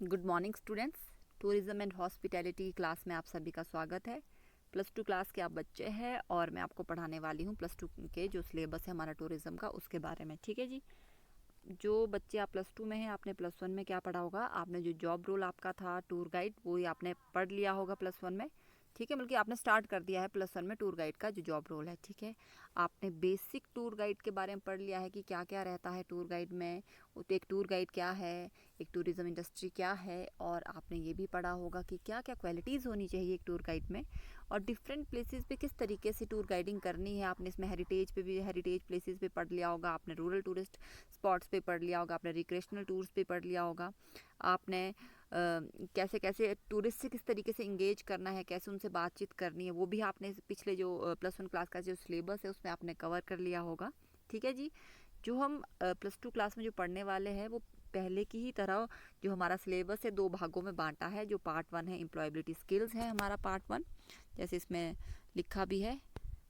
Good morning students. Tourism and hospitality class में आप सभी का स्वागत है। +2 क्लास के आप बच्चे हैं और मैं आपको पढ़ाने वाली हूँ +2 के जो सिलेबस है हमारा टूरिज्म का उसके बारे में। ठीक है जी। जो बच्चे आप +2 में हैं, आपने +1 में क्या पढ़ा होगा? आपने जो जॉब रोल आपका था टूर गाइड, वो ही आपने पढ़ लिया होगा +1 में। ठीक है, बल्कि आपने स्टार्ट कर दिया है +1 में टूर गाइड का जो जॉब रोल है। ठीक है, आपने बेसिक टूर गाइड के बारे में पढ़ लिया है कि क्या क्या रहता है टूर गाइड में। तो एक टूर गाइड क्या है, एक टूरिज्म इंडस्ट्री क्या है, और आपने ये भी पढ़ा होगा कि क्या क्या क्वालिटीज़ होनी चाहिए एक टूर गाइड में, और डिफरेंट प्लेसेस पे किस तरीके से टूर गाइडिंग करनी है। आपने इसमें हेरिटेज पे भी हेरिटेज प्लेसेस पे पढ़ लिया होगा, आपने रूरल टूरिस्ट स्पॉट्स पे पढ़ लिया होगा, आपने रिक्रेशनल टूर्स पे पढ़ लिया होगा, आपने कैसे कैसे टूरिस्ट से किस तरीके से इंगेज करना है, कैसे उनसे बातचीत करनी है, वो भी आपने पिछले जो +1 क्लास का जो सिलेबस है उसमें आपने कवर कर लिया होगा। ठीक है जी। जो हम +2 क्लास में जो पढ़ने वाले हैं वो पहले की ही तरह जो हमारा सिलेबस है 2 भागों में बांटा है। जो पार्ट 1 है एम्प्लॉयबिलिटी स्किल्स है हमारा पार्ट 1, जैसे इसमें लिखा भी है,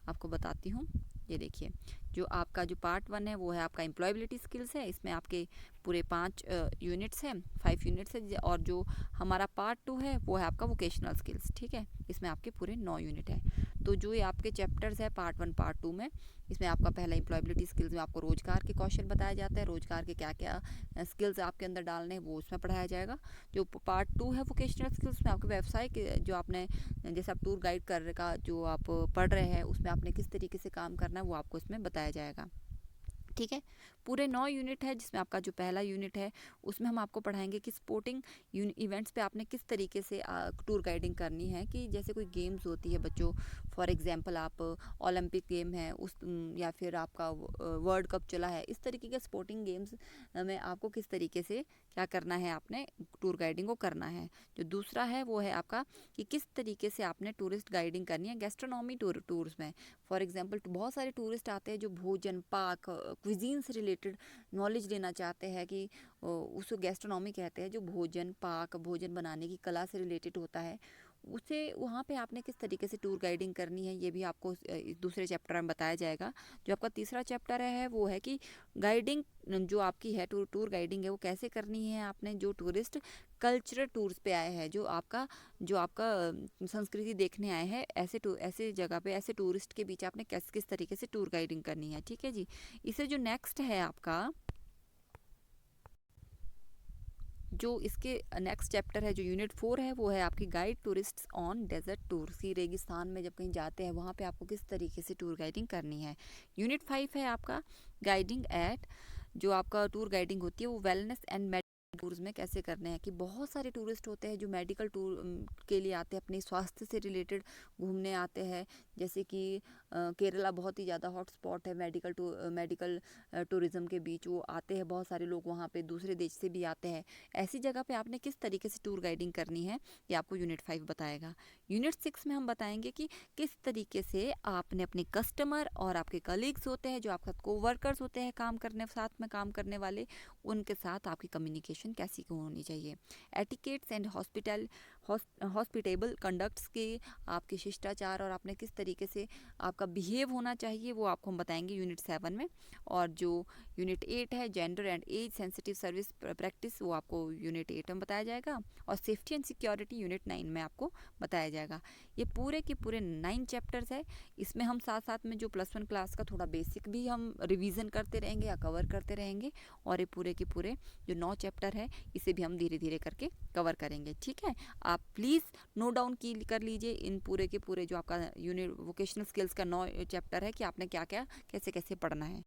आपको बताती हूँ। ये देखिए, जो आपका जो पार्ट 1 है वो है आपका एम्प्लॉयबिलिटी स्किल्स है। इसमें आपके पूरे 5 यूनिट्स हैं, 5 यूनिट्स है। और जो हमारा पार्ट 2 है वो है आपका वोकेशनल स्किल्स। ठीक है, इसमें आपके पूरे 9 यूनिट हैं। तो जो ये आपके चैप्टर्स है पार्ट 1 पार्ट 2 में, इसमें आपका पहला एम्प्लॉयबिलिटी स्किल्स में आपको रोजगार के कौशल बताया जाता है, रोजगार के क्या क्या स्किल्स आपके अंदर डालने हैं वो उसमें पढ़ाया जाएगा। जो पार्ट 2 है वोकेशनल स्किल्स में आपके व्यवसाय के जो आपने जैसे आप टूर गाइड कर का जो आप पढ़ रहे हैं उसमें आपने किस तरीके से काम करना है वो आपको इसमें बताया जाएगा। ठीक है, पूरे 9 यूनिट है, जिसमें आपका जो पहला यूनिट है उसमें हम आपको पढ़ाएंगे कि स्पोर्टिंग इवेंट्स पे आपने किस तरीके से टूर गाइडिंग करनी है। कि जैसे कोई गेम्स होती है बच्चों, फॉर एग्जांपल आप ओलंपिक गेम है उस या फिर आपका वर्ल्ड कप चला है, इस तरीके के स्पोर्टिंग गेम्स में आपको किस तरीके से क्या करना है, आपने टूर गाइडिंग को करना है। जो दूसरा है वो है आपका कि किस तरीके से आपने टूरिस्ट गाइडिंग करनी है गैस्ट्रोनॉमी टूर्स में। फॉर एग्जांपल बहुत सारे टूरिस्ट आते हैं जो भोजन पाक क्विजीन से रिलेटेड नॉलेज लेना चाहते हैं, कि उसको गैस्ट्रोनॉमी कहते हैं, जो भोजन पाक भोजन बनाने की कला से रिलेटेड होता है। उसे वहाँ पे आपने किस तरीके से टूर गाइडिंग करनी है ये भी आपको दूसरे चैप्टर में बताया जाएगा। जो आपका तीसरा चैप्टर है वो है कि गाइडिंग जो आपकी है टूर गाइडिंग है वो कैसे करनी है। आपने जो टूरिस्ट कल्चरल टूर्स पे आए हैं, जो आपका संस्कृति देखने आए हैं, ऐसे जगह पे ऐसे टूरिस्ट के बीच आपने किस तरीके से टूर गाइडिंग करनी है। ठीक है जी। इसे जो नेक्स्ट है आपका, जो इसके नेक्स्ट चैप्टर है जो यूनिट 4 है वो है आपकी guide tourists on desert tour. See रेगिस्तान में जब कहीं जाते हैं वहाँ पे आपको किस तरीके से टूर गाइडिंग करनी है। यूनिट 5 है आपका गाइडिंग एट, जो आपका टूर गाइडिंग होती है वो वेलनेस एंड टूर्स में कैसे करने हैं। कि बहुत सारे टूरिस्ट होते हैं जो मेडिकल टूर के लिए आते हैं, अपने स्वास्थ्य से रिलेटेड घूमने आते हैं। जैसे कि केरला बहुत ही ज़्यादा हॉट स्पॉट है मेडिकल टूरिज़्म के बीच, वो आते हैं बहुत सारे लोग वहाँ पे, दूसरे देश से भी आते हैं। ऐसी जगह पे आपने किस तरीके से टूर गाइडिंग करनी है ये आपको यूनिट 5 बताएगा। यूनिट 6 में हम बताएंगे कि किस तरीके से आपने अपने कस्टमर और आपके कलीग्स होते हैं, जो आपके को वर्कर्स होते हैं साथ में काम करने वाले, उनके साथ आपकी कम्युनिकेशन कैसी होनी चाहिए। एटिकेट्स एंड हॉस्पिटेबल कंडक्ट्स के आपके शिष्टाचार और आपने किस तरीके से आपका बिहेव होना चाहिए वो आपको हम बताएंगे यूनिट 7 में। और जो यूनिट 8 है gender and age sensitive service practice, वो आपको यूनिट 8 में बताया जाएगा। और सेफ्टी एंड सिक्योरिटी यूनिट 9 में आपको बताया जाएगा। ये पूरे के पूरे 9 चैप्टर्स है। इसमें हम साथ साथ में जो +1 क्लास का थोड़ा बेसिक भी हम रिवीजन करते रहेंगे या कवर करते रहेंगे। और ये पूरे के पूरे जो 9 चैप्टर है इसे भी हम धीरे धीरे करके कवर करेंगे। ठीक है, आप प्लीज़ नोट डाउन कर लीजिए इन पूरे के पूरे जो आपका यूनिट वोकेशनल स्किल्स का 9 चैप्टर है कि आपने क्या क्या कैसे कैसे पढ़ना है।